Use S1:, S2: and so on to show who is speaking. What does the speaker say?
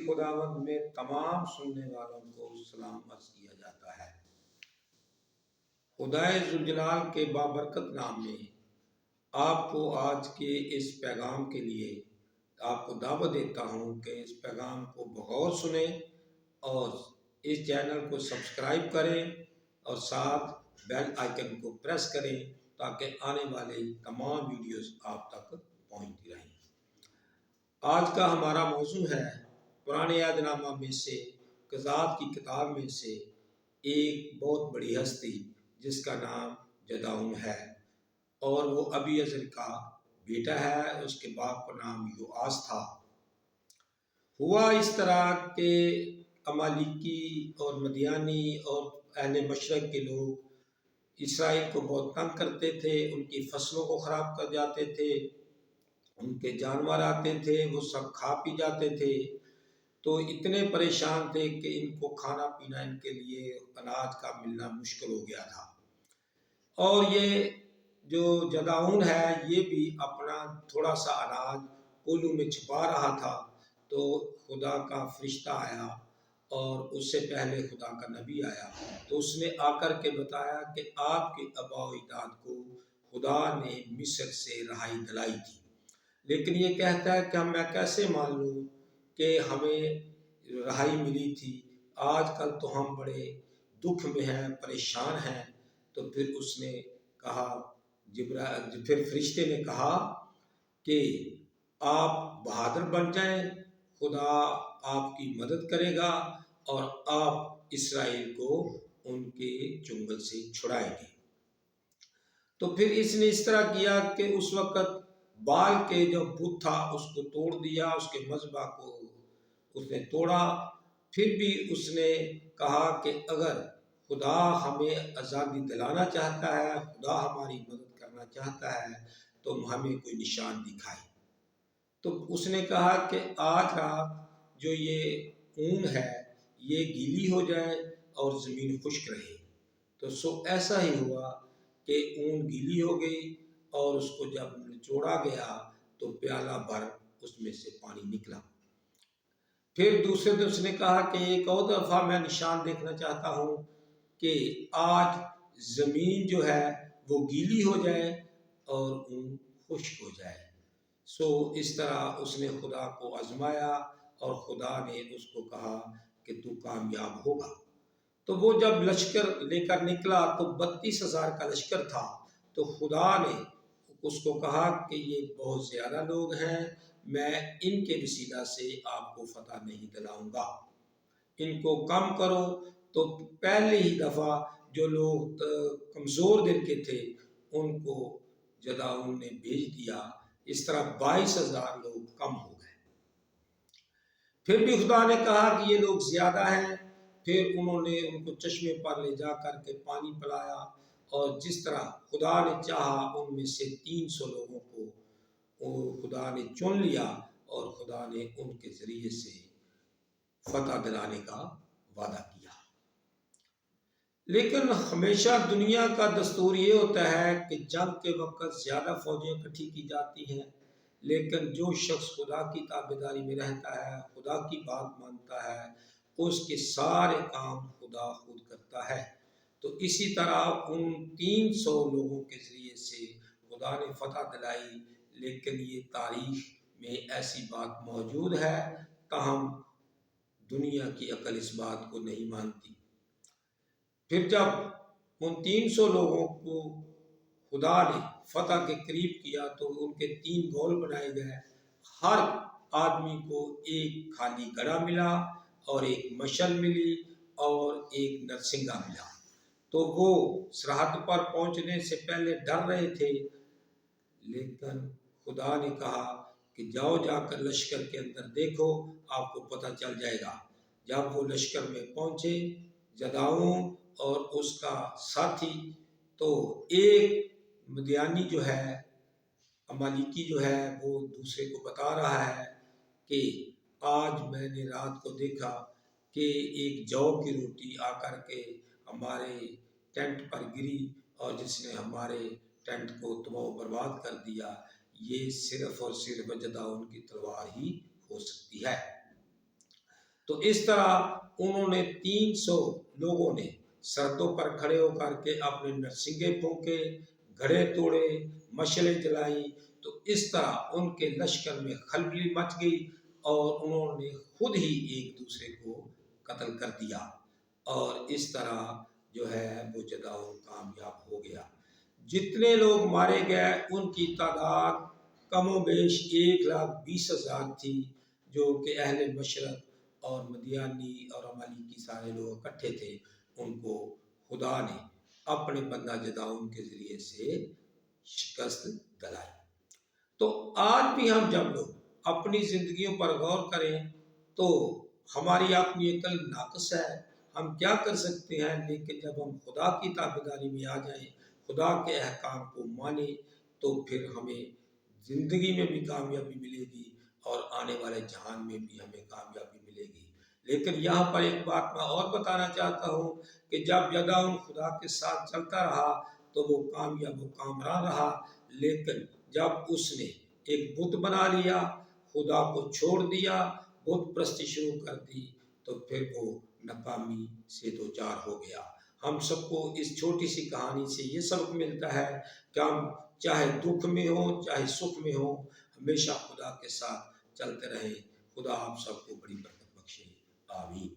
S1: خداوند میں تمام سننے والوں کو سلام عرض کیا جاتا ہے۔ خدائے ذوالجلال کے بابرکت نام میں آپ کو آج کے اس پیغام کے لیے آپ کو دعوت دیتا ہوں کہ اس پیغام کو بغور سنیں اور اس چینل کو سبسکرائب کریں اور ساتھ بیل آئیکن کو پریس کریں تاکہ آنے والے تمام ویڈیوز آپ تک پہنچتی رہیں۔ آج کا ہمارا موضوع ہے پرانے عہد نامہ میں سے قضات کی کتاب میں سے ایک بہت بڑی ہستی جس کا نام جدعون ہے اور وہ ابی ازر کا بیٹا ہے۔ اس کے باپ کا نام یوآس تھا۔ ہوا اس طرح کہ امالیکی اور مدیانی اور اہل مشرق کے لوگ اسرائیل کو بہت تنگ کرتے تھے، ان کی فصلوں کو خراب کر جاتے تھے، ان کے جانور آتے تھے وہ سب کھا پی جاتے تھے، تو اتنے پریشان تھے کہ ان کو کھانا پینا ان کے لیے اناج کا ملنا مشکل ہو گیا تھا۔ اور یہ جو جدعون ہے یہ بھی اپنا تھوڑا سا اناج کولوں میں چھپا رہا تھا، تو خدا کا فرشتہ آیا اور اس سے پہلے خدا کا نبی آیا، تو اس نے آ کر کے بتایا کہ آپ کے آباء و اجداد کو خدا نے مصر سے رہائی دلائی تھی، لیکن یہ کہتا ہے کہ میں کیسے مان لوں کہ ہمیں رہائی ملی تھی، آج کل تو ہم بڑے دکھ میں ہیں، پریشان ہیں۔ تو پھر اس نے کہا، پھر فرشتے نے کہا کہ آپ بہادر بن جائیں، خدا آپ کی مدد کرے گا اور آپ اسرائیل کو ان کے چنگل سے چھڑائیں گے۔ تو پھر اس نے اس طرح کیا کہ اس وقت بال کے جو بت تھا اس کو توڑ دیا، اس کے مذبح کو اس نے توڑا۔ پھر بھی اس نے کہا کہ اگر خدا ہمیں آزادی دلانا چاہتا ہے، خدا ہماری مدد کرنا چاہتا ہے تو ہمیں کوئی نشان دکھائے۔ تو اس نے کہا کہ آج رات جو یہ اون ہے یہ گیلی ہو جائے اور زمین خشک رہے۔ تو ایسا ہی ہوا کہ اون گیلی ہو گئی اور اس کو جب نچوڑا گیا تو پیالہ بھر اس میں سے پانی نکلا۔ پھر دوسرے دن اس نے کہا کہ ایک اور دفعہ میں نشان دیکھنا چاہتا ہوں کہ آج زمین جو ہے وہ گیلی ہو جائے اور اون خشک ہو جائے۔ اس طرح اس نے خدا کو آزمایا اور خدا نے اس کو کہا کہ تو کامیاب ہوگا۔ تو وہ جب لشکر لے کر نکلا تو 32,000 کا لشکر تھا، تو خدا نے اس کو کہا کہ یہ بہت زیادہ لوگ ہیں، میں ان کے وسیلہ سے آپ کو فتح نہیں دلاؤں گا، ان کو کم کرو۔ تو پہلے ہی دفعہ جو لوگ کمزور دل کے تھے ان کو جدعون نے بھیج دیا، اس طرح 22,000 لوگ کم ہو گئے۔ پھر بھی خدا نے کہا کہ یہ لوگ زیادہ ہیں، پھر انہوں نے ان کو چشمے پر لے جا کر کے پانی پلایا اور جس طرح خدا نے چاہا ان میں سے 300 لوگوں کو خدا نے چن لیا اور خدا نے ان کے ذریعے سے فتح دلانے کا وعدہ کیا۔ لیکن ہمیشہ دنیا کا دستور یہ ہوتا ہے کہ جنگ کے وقت زیادہ فوجیں اکٹھی کی جاتی ہیں، لیکن جو شخص خدا کی تابعداری میں رہتا ہے، خدا کی بات مانتا ہے، اس کے سارے کام خدا خود کرتا ہے۔ تو اسی طرح ان 300 لوگوں کے ذریعے سے خدا نے فتح دلائی، لیکن یہ تاریخ میں ایسی بات موجود ہے، تاہم دنیا کی عقل اس بات کو نہیں مانتی۔ پھر جب ان 300 لوگوں کو خدا نے فتح کے قریب کیا تو ان کے 3 گول بنائے گئے، ہر آدمی کو ایک خالی گڑھا ملا اور ایک مشل ملی اور ایک نرسنگا ملا۔ تو وہ سرحد پر پہنچنے سے پہلے ڈر رہے تھے، لیکن خدا نے کہا کہ جاؤ جا کر لشکر کے اندر دیکھو، آپ کو پتہ چل جائے گا۔ جب وہ لشکر میں پہنچے، جدعون اور اس کا ساتھی، تو ایک مدیانی جو ہے، امالیکی جو ہے، وہ دوسرے کو بتا رہا ہے کہ آج میں نے رات کو دیکھا کہ ایک جو کی روٹی آ کر کے ہمارے ٹینٹ پر گری اور جس نے ہمارے ٹینٹ کو تباہ و برباد کر دیا، یہ صرف اور صرف جدعون کی تلوار ہی ہو سکتی ہے۔ تو اس طرح انہوں نے 300 لوگوں نے سردوں پر کھڑے ہو کر کے اپنے نرسنگے پھونکے، گھڑے توڑے، مشلیں جلائیں، تو اس طرح ان کے لشکر میں خلبلی مچ گئی اور انہوں نے خود ہی ایک دوسرے کو قتل کر دیا، اور اس طرح جو ہے وہ جداؤن کامیاب ہو گیا۔ جتنے لوگ مارے گئے ان کی تعداد کم و بیش 1,20,000 تھی، جو کہ اہل مشرق اور مدیانی اور عمالیقی سارے لوگ اکٹھے تھے، ان کو خدا نے اپنے بندہ جداؤن کے ذریعے سے شکست دلائی۔ تو آج بھی ہم جب لوگ اپنی زندگیوں پر غور کریں تو ہماری اپنی عقل ناقص ہے، ہم کیا کر سکتے ہیں، لیکن جب ہم خدا کی تابعداری میں آ جائیں، خدا کے احکام کو مانیں، تو پھر ہمیں زندگی میں بھی کامیابی ملے گی اور آنے والے جہان میں بھی ہمیں کامیابی ملے گی۔ لیکن یہاں پر ایک بات میں اور بتانا چاہتا ہوں کہ جب جداؤن خدا کے ساتھ چلتا رہا تو وہ کامیاب و کامران رہا، لیکن جب اس نے ایک بت بنا لیا، خدا کو چھوڑ دیا، بت پرستی شروع کر دی، تو پھر وہ ناکامی سے دوچار ہو گیا۔ ہم سب کو اس چھوٹی سی کہانی سے یہ سبق ملتا ہے کہ ہم چاہے دکھ میں ہوں چاہے سکھ میں ہوں، ہمیشہ خدا کے ساتھ چلتے رہیں۔ خدا آپ سب کو بڑی برکت بخشے، آمین۔